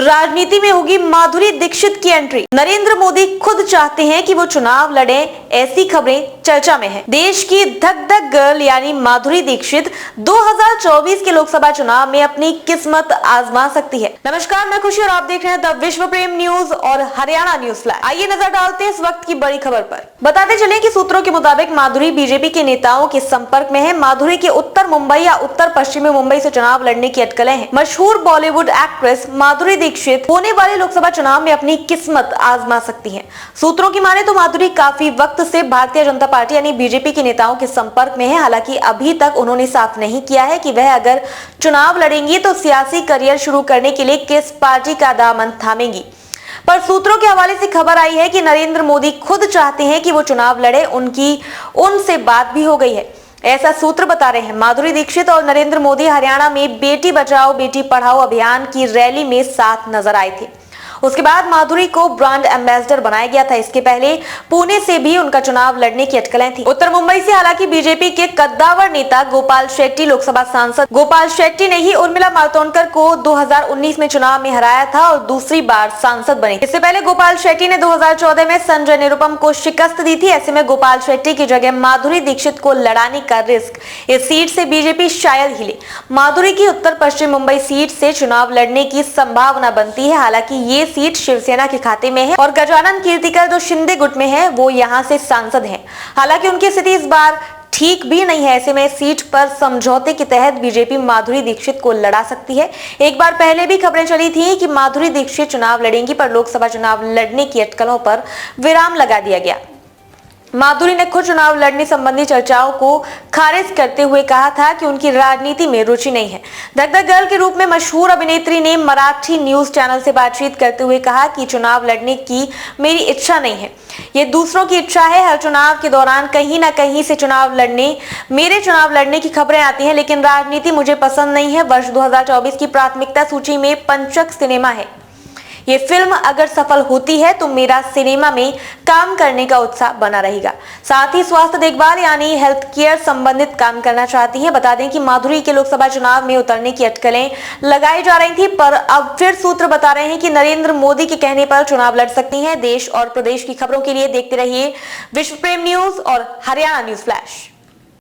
राजनीति में होगी माधुरी दीक्षित की एंट्री। नरेंद्र मोदी खुद चाहते हैं कि वो चुनाव लड़े, ऐसी खबरें चर्चा में हैं। देश की धक धक गर्ल यानी माधुरी दीक्षित 2024 के लोकसभा चुनाव में अपनी किस्मत आजमा सकती है। नमस्कार, मैं खुशी और आप देख रहे हैं द विश्व प्रेम न्यूज और हरियाणा न्यूज फ्लैश। आइए नजर डालते हैं इस वक्त की बड़ी खबर पर। बताते चले कि सूत्रों के मुताबिक माधुरी बीजेपी के नेताओं के संपर्क में है। माधुरी के उत्तर मुंबई या उत्तर पश्चिमी मुंबई से चुनाव लड़ने की अटकलें हैं। मशहूर बॉलीवुड एक्ट्रेस माधुरी दीक्षित होने वाले लोकसभा चुनाव में अपनी किस्मत आजमा सकती हैं। सूत्रों की माने तो माधुरी काफी वक्त से भारतीय जनता पार्टी यानी बीजेपी के नेताओं के संपर्क में है। हालांकि अभी तक उन्होंने साफ नहीं किया है कि वह अगर चुनाव लड़ेंगी तो सियासी करियर शुरू करने के लिए किस पार्टी का दामन थामेंगी। पर सूत्रों के हवाले से खबर आई है कि नरेंद्र मोदी खुद चाहते हैं कि वो चुनाव लड़े। उनसे बात भी हो गई है, ऐसा सूत्र बता रहे हैं। माधुरी दीक्षित और नरेंद्र मोदी हरियाणा में बेटी बचाओ बेटी पढ़ाओ अभियान की रैली में साथ नजर आए थे। उसके बाद माधुरी को ब्रांड एम्बेसडर बनाया गया था। इसके पहले पुणे से भी उनका चुनाव लड़ने की अटकलें थी। उत्तर मुंबई से हालांकि बीजेपी के कद्दावर नेता गोपाल शेट्टी लोकसभा सांसद गोपाल शेट्टी ने ही उर्मिला मातोंडकर को 2019 में चुनाव में हराया था और दूसरी बार सांसद बने। इससे पहले गोपाल शेट्टी ने 2014 में संजय निरुपम को शिकस्त दी थी। ऐसे में गोपाल शेट्टी की जगह माधुरी दीक्षित को लड़ाने का रिस्क इस सीट से बीजेपी शायद ही ले। माधुरी की उत्तर पश्चिम मुंबई सीट से चुनाव लड़ने की संभावना बनती है। हालांकि ये सीट शिवसेना के खाते में है और गजानन कीर्तिकर जो शिंदे गुट में है वो यहां से सांसद हैं। हालांकि उनकी स्थिति इस बार ठीक भी नहीं है। ऐसे में सीट पर समझौते के तहत बीजेपी माधुरी दीक्षित को लड़ा सकती है। एक बार पहले भी खबरें चली थी कि माधुरी दीक्षित चुनाव लड़ेंगी, पर लोकसभा चुनाव लड़ने की अटकलों पर विराम लगा दिया गया। माधुरी ने खुद चुनाव लड़ने संबंधी चर्चाओं को खारिज करते हुए कहा था कि उनकी राजनीति में रुचि नहीं है। धक धक गर्ल के रूप में मशहूर अभिनेत्री ने मराठी न्यूज चैनल से बातचीत करते हुए कहा कि चुनाव लड़ने की मेरी इच्छा नहीं है, ये दूसरों की इच्छा है। हर चुनाव के दौरान कहीं ना कहीं से मेरे चुनाव लड़ने की खबरें आती हैं, लेकिन राजनीति मुझे पसंद नहीं है। वर्ष 2024 की प्राथमिकता सूची में पंचक सिनेमा है। ये फिल्म अगर सफल होती है तो मेरा सिनेमा में काम करने का उत्साह बना रहेगा। साथ ही स्वास्थ्य देखभाल यानी हेल्थ केयर संबंधित काम करना चाहती हैं। बता दें कि माधुरी के लोकसभा चुनाव में उतरने की अटकलें लगाई जा रही थी, पर अब फिर सूत्र बता रहे हैं कि नरेंद्र मोदी के कहने पर चुनाव लड़ सकती हैं। देश और प्रदेश की खबरों के लिए देखते रहिए विश्व प्रेम न्यूज और हरियाणा न्यूज फ्लैश।